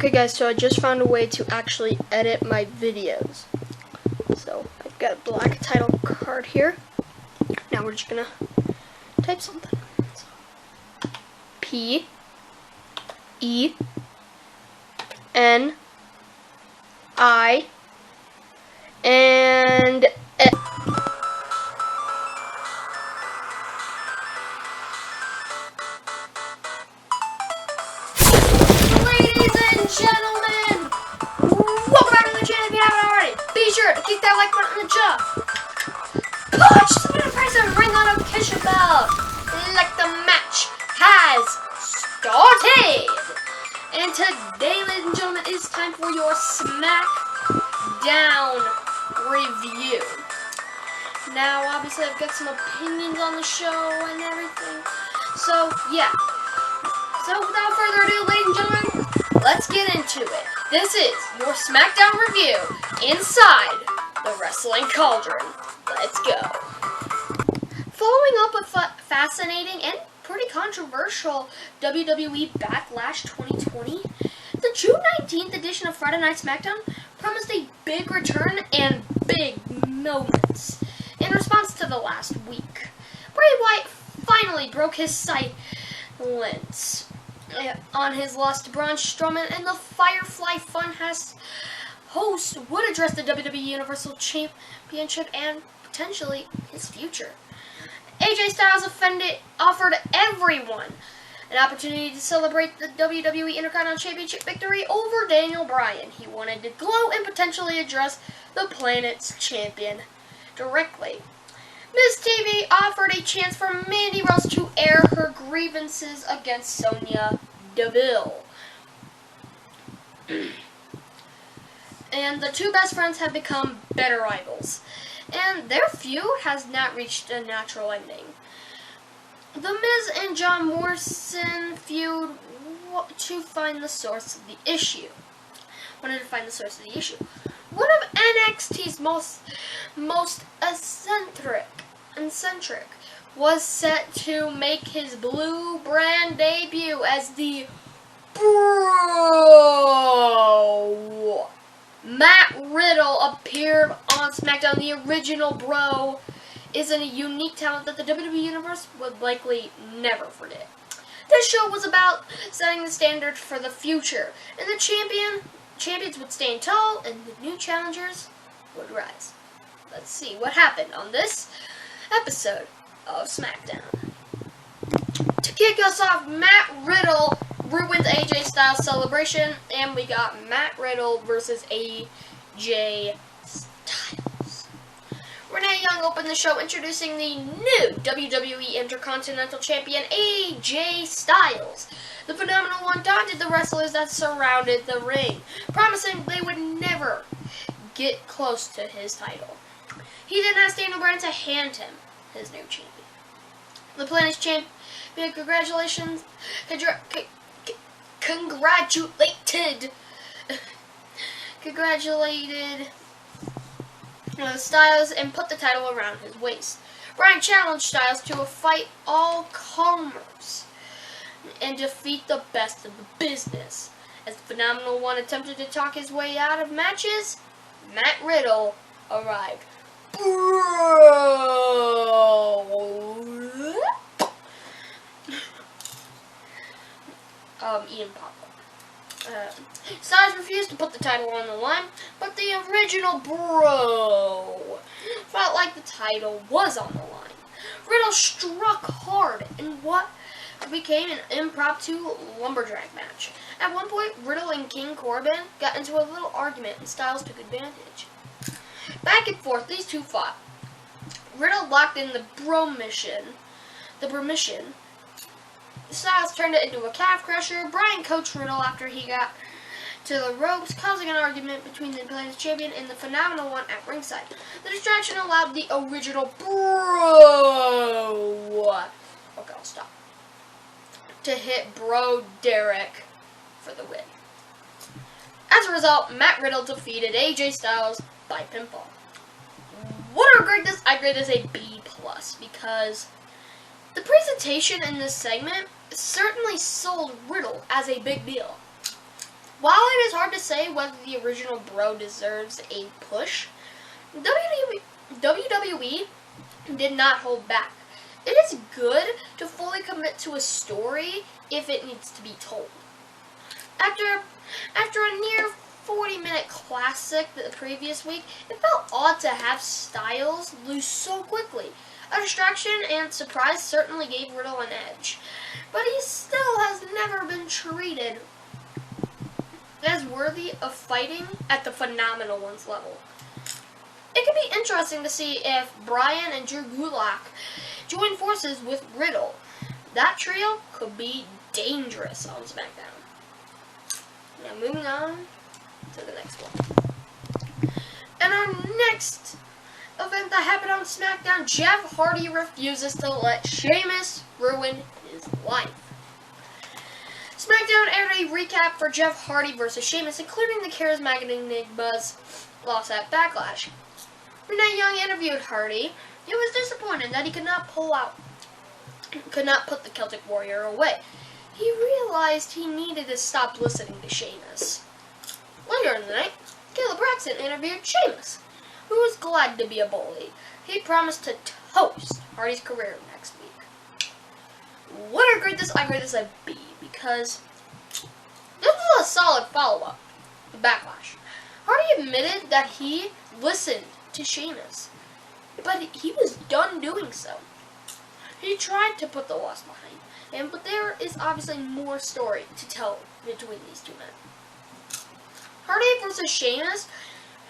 Okay guys, so I just found a way to actually edit my videos. So I've got a black title card here. Now we're just gonna type something. So, P E N I and Ladies and gentlemen, welcome back to the channel if you haven't already. Be sure to kick that like button in the jaw. Punch the press and ring the notification bell. Like the match has started. And today, ladies and gentlemen, it's time for your Smackdown review. Now, obviously, I've got some opinions on the show and everything. So, yeah. So, without further ado, ladies and gentlemen, let's get into it. This is your Smackdown review inside the Wrestling Cauldron. Let's go. Following up a fascinating and pretty controversial WWE Backlash 2020, the June 19th edition of Friday Night Smackdown promised a big return and big moments. In response to the last week, Bray Wyatt finally broke his silence on his loss to Braun Strowman, and the Firefly Funhouse host would address the WWE Universal Championship and potentially his future. AJ Styles offered everyone an opportunity to celebrate the WWE Intercontinental Championship victory over Daniel Bryan. He wanted to glow and potentially address the planet's champion directly. Miz TV offered a chance for Mandy Rose to air her grievances against Sonya Deville. And the two best friends have become better rivals, and their feud has not reached a natural ending. The Miz and John Morrison feud wanted to find the source of the issue. One of NXT's most eccentric was set to make his blue brand debut as the BROOOOO. Matt Riddle appeared on Smackdown. The original Bro is a unique talent that the WWE Universe would likely never forget. This show was about setting the standard for the future, and the champions would stand tall, and the new challengers would rise. Let's see what happened on this episode of Smackdown. To kick us off, Matt Riddle ruined AJ Styles' celebration, and we got Matt Riddle versus AJ Styles. Renee Young opened the show introducing the new WWE Intercontinental Champion, AJ Styles. The Phenomenal One taunted the wrestlers that surrounded the ring, promising they would never get close to his title. He then asked Daniel Bryan to hand him his new champion. The planet's champion congratulated Styles and put the title around his waist. Bryan challenged Styles to a fight all comers and defeat the best of the business. As the Phenomenal One attempted to talk his way out of matches, Matt Riddle arrived. Eating popcorn. Styles refused to put the title on the line, but the original Bro felt like the title was on the line. Riddle struck hard in what became an impromptu lumberjack match. At one point, Riddle and King Corbin got into a little argument, and Styles took advantage. Back and forth, these two fought. Riddle locked in the Bromission. Styles turned it into a calf crusher. Bryan coached Riddle after he got to the ropes, causing an argument between the planet's champion and the Phenomenal One at ringside. The distraction allowed the original Bro. Okay, I'll stop. To hit Bro Derek for the win. As a result, Matt Riddle defeated AJ Styles by pinfall. What do I grade this? I grade this a B+, because the presentation in this segment certainly sold Riddle as a big deal. While I is hard to say whether the original Bro deserves a push. WWE did not hold back. It is good to fully commit to a story if it needs to be told. After a near 40-minute classic the previous week, it felt odd to have Styles lose so quickly. A distraction and surprise certainly gave Riddle an edge, but he still has never been treated as worthy of fighting at the Phenomenal Ones level. It could be interesting to see if Bryan and Drew Gulak join forces with Riddle. That trio could be dangerous on SmackDown. Now moving on to the next one. And our next event that happened on SmackDown, Jeff Hardy refuses to let Sheamus ruin his life. SmackDown aired a recap for Jeff Hardy versus Sheamus, including the charismatic Enigma's loss at Backlash. Renee Young interviewed Hardy. He was disappointed that he could not put the Celtic Warrior away. He realized he needed to stop listening to Sheamus. Later in the night, Caleb Braxton interviewed Sheamus, who was glad to be a bully. He promised to toast Hardy's career next week. Would I grade this? I grade this a B, because this was a solid follow-up to Backlash. Hardy admitted that he listened to Sheamus, but he was done doing so. He tried to put the loss behind him, but there is obviously more story to tell between these two men. Hardy versus Sheamus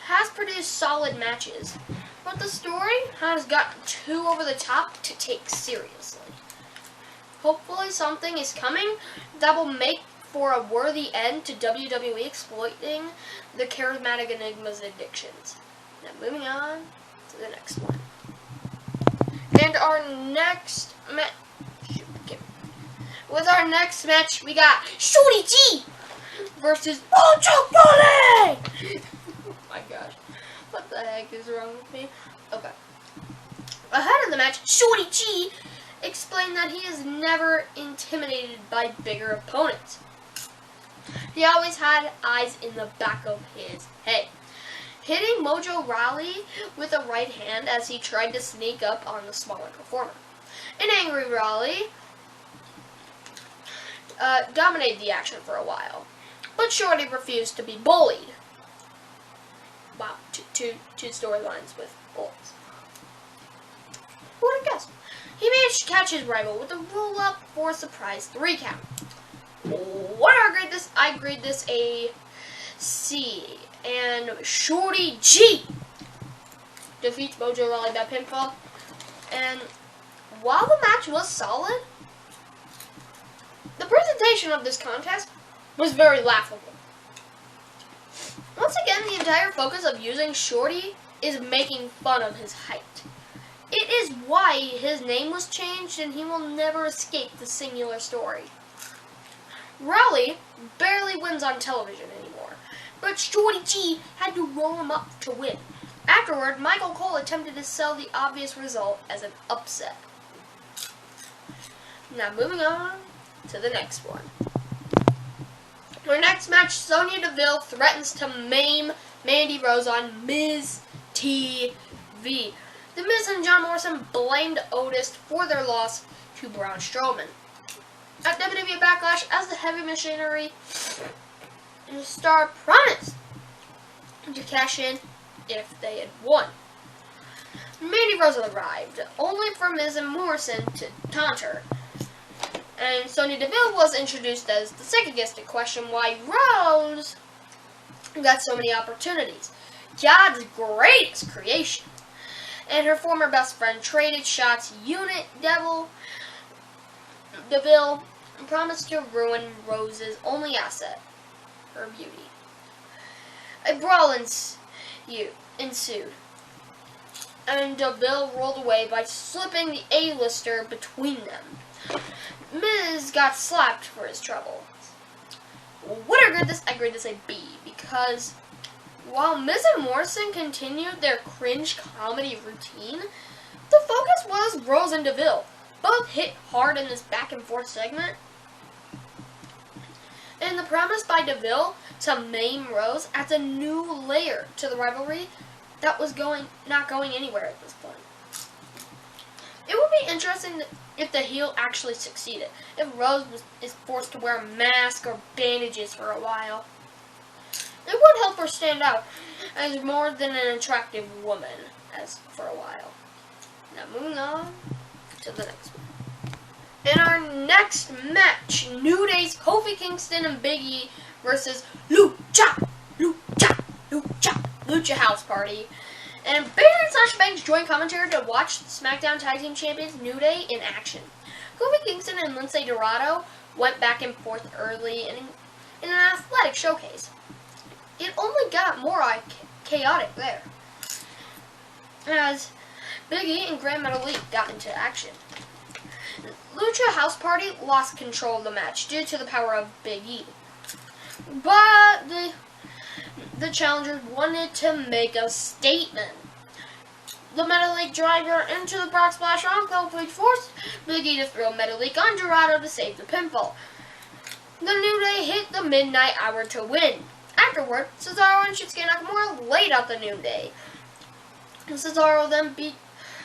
has produced solid matches, but the story has gotten too over the top to take seriously. Hopefully something is coming that will make for a worthy end to WWE exploiting the charismatic Enigma's addictions. Now moving on to the next one. And our next match, with our next match, we got Shorty G versus Ocho Bully! Oh my gosh, what the heck is wrong with me? Okay. Ahead of the match, Shorty G explained that he is never intimidated by bigger opponents. He always had eyes in the back of his head, hitting Mojo Rawley with a right hand as he tried to sneak up on the smaller performer. An angry Rawley dominated the action for a while, but Shorty refused to be bullied. Wow, two storylines with bullies. Who would have guessed? He managed to catch his rival with a roll-up for a surprise 3 count. What do I grade this? I grade this a C. And Shorty G defeats Mojo Rawley by pinfall. And while the match was solid, the presentation of this contest was very laughable. Once again, the entire focus of using Shorty is making fun of his height. It is why his name was changed, and he will never escape the singular story. Rawley barely wins on television anymore, but Shorty G had to roll him up to win. Afterward, Michael Cole attempted to sell the obvious result as an upset. Now moving on to the next one. Our next match, Sonya Deville threatens to maim Mandy Rose on Miz TV. The Miz and John Morrison blamed Otis for their loss to Braun Strowman. At WWE Backlash, as the heavy machinery star promised to cash in if they had won. Mandy Rose arrived, only for Miz and Morrison to taunt her. And Sonya Deville was introduced as the second guest to question why Rose got so many opportunities. God's greatest creation. And her former best friend traded shots. Unit Deville promised to ruin Rose's only asset, her beauty. A brawl ensued, and Deville rolled away by slipping the A-lister between them. Miz got slapped for his trouble. What I grade this? I grade this a B, because while Miz and Morrison continued their cringe comedy routine, the focus was Rose and Deville. Both hit hard in this back and forth segment. And the promise by Deville to maim Rose adds a new layer to the rivalry that was not going anywhere at this point. It would be interesting if the heel actually succeeded, if Rose is forced to wear a mask or bandages for a while. It would help her stand out as more than an attractive woman as for a while. Now moving on to the next one. In our next match, New Day's Kofi Kingston and Big E versus Lucha House Party. And Bayley and Sasha Banks joined commentary to watch the Smackdown Tag Team Champions New Day in action. Kofi Kingston and Lindsay Dorado went back and forth early in an athletic showcase. It only got more chaotic there, as Big E and Grand Metalik got into action. Lucha House Party lost control of the match due to the power of Big E, but the challengers wanted to make a statement. The Metalik driver into the Brock Splash on Kofi forced Big E to throw Metalik on Dorado to save the pinfall. The New Day hit the midnight hour to win. Afterward, Cesaro and Shinsuke Nakamura laid out the New Day. Cesaro then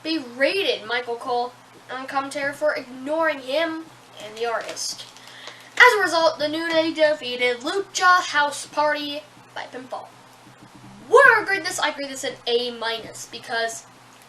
berated Michael Cole on commentary for ignoring him and the artist. As a result, the New Day defeated Lucha House Party by pinfall. Would I grade this? I grade this an A- because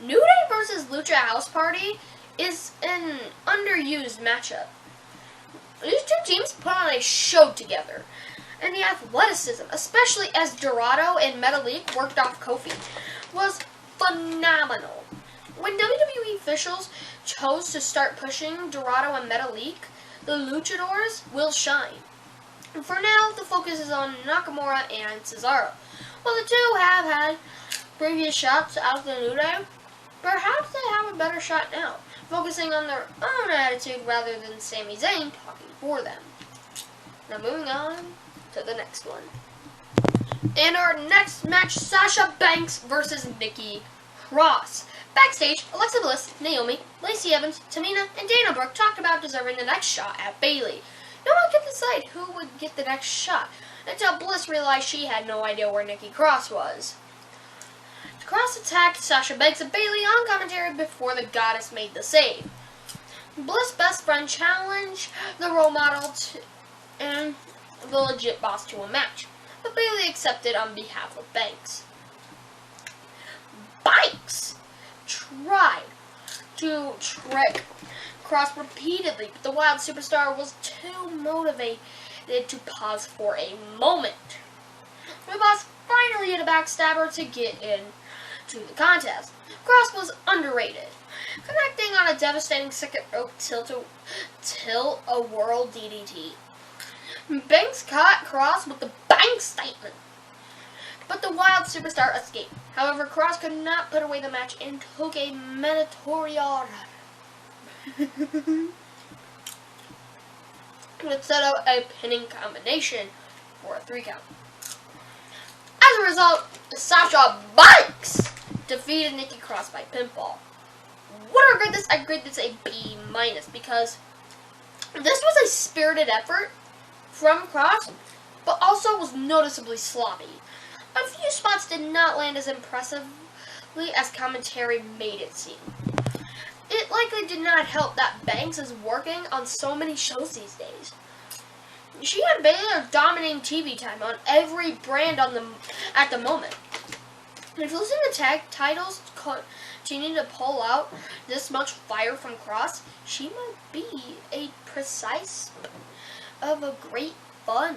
New Day versus Lucha House Party is an underused matchup. These two teams put on a show together, and the athleticism, especially as Dorado and Metalik worked off Kofi, was phenomenal. When WWE officials chose to start pushing Dorado and Metalik, the Luchadors will shine. And for now, the focus is on Nakamura and Cesaro. While the two have had previous shots out of the New Day, perhaps they have a better shot now, focusing on their own attitude rather than Sami Zayn talking for them. Now moving on to the next one. In our next match, Sasha Banks versus Nikki Cross. Backstage, Alexa Bliss, Naomi, Lacey Evans, Tamina, and Dana Brooke talked about deserving the next shot at Bayley. No one could decide who would get the next shot until Bliss realized she had no idea where Nikki Cross was. Cross attacked Sasha Banks and Bayley on commentary before the goddess made the save. Bliss' best friend challenged the role model and the legit boss to a match, but Bayley accepted on behalf of Banks. Banks tried to trick Cross repeatedly, but the Wild Superstar was too motivated to pause for a moment. The boss finally hit a backstabber to get into the contest. Cross was underrated, connecting on a devastating second rope tilt-a-whirl DDT. Banks caught Cross with the Banks statement, but the Wild Superstar escaped. However, Cross could not put away the match and took a mandatory order. Would set up a pinning combination for a 3 count. As a result, Sasha Banks defeated Nikki Cross by pinfall. What do I grade this? I grade this a B- because this was a spirited effort from Cross, but also was noticeably sloppy. A few spots did not land as impressively as commentary made it seem. It likely did not help that Banks is working on so many shows these days. She had Baylor dominating TV time on every brand at the moment. If losing the tag titles continue to pull out this much fire from Cross, she might be a precise of a great run.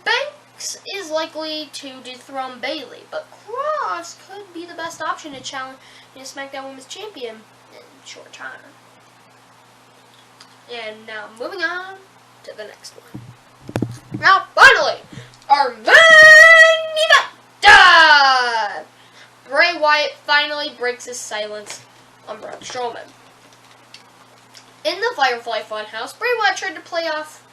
Banks is likely to dethrone Bayley, but Cross could be the best option to challenge the Smackdown Women's Champion in short time. And now moving on to the next one. Now finally, our main event! Bray Wyatt finally breaks his silence on Braun Strowman. In the Firefly Funhouse, Bray Wyatt tried to play off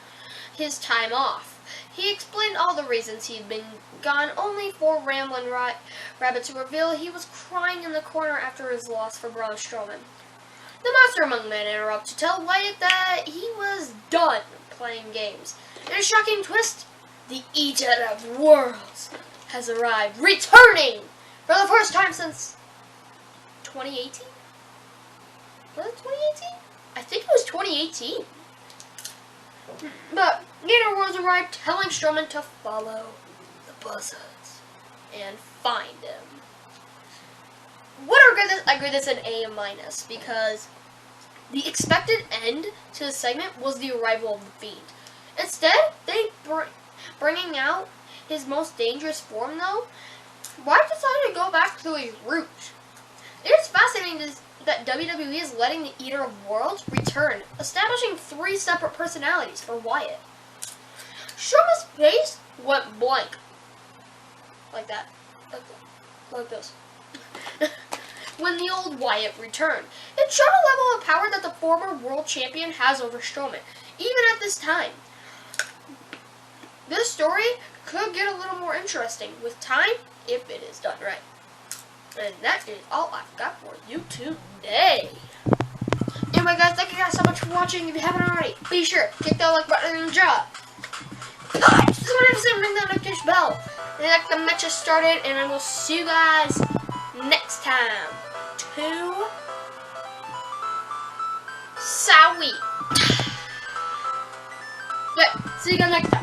his time off. He explained all the reasons he'd been gone, only for Ramblin' Rabbit to reveal he was crying in the corner after his loss for Braun Strowman. The Monster Among Men interrupted to tell Wyatt that he was done acclaimed games. In a shocking twist, the Eater of Worlds has arrived, returning for the first time since 2018? Was it 2018? I think it was 2018. But Eater of Worlds arrived, telling Strowman to follow the Buzzards and find him. I grade this an A- because the expected end to the segment was the arrival of the Fiend. Instead, they bringing out his most dangerous form, though. Wyatt decided to go back to his roots. It is fascinating that WWE is letting the Eater of Worlds return, establishing 3 separate personalities for Wyatt. Strowman's face went blank. Like that. Like this. When the old Wyatt returned. It showed a level of power that the former world champion has over Strowman, even at this time. This story could get a little more interesting with time if it is done right. And that is all I've got for you today. Anyway guys, thank you guys so much for watching. If you haven't already, be sure to click that like button in the jaw. Ring that notification bell. And like the match has started, and I will see you guys next time. Sowie. Yeah, see you guys next time.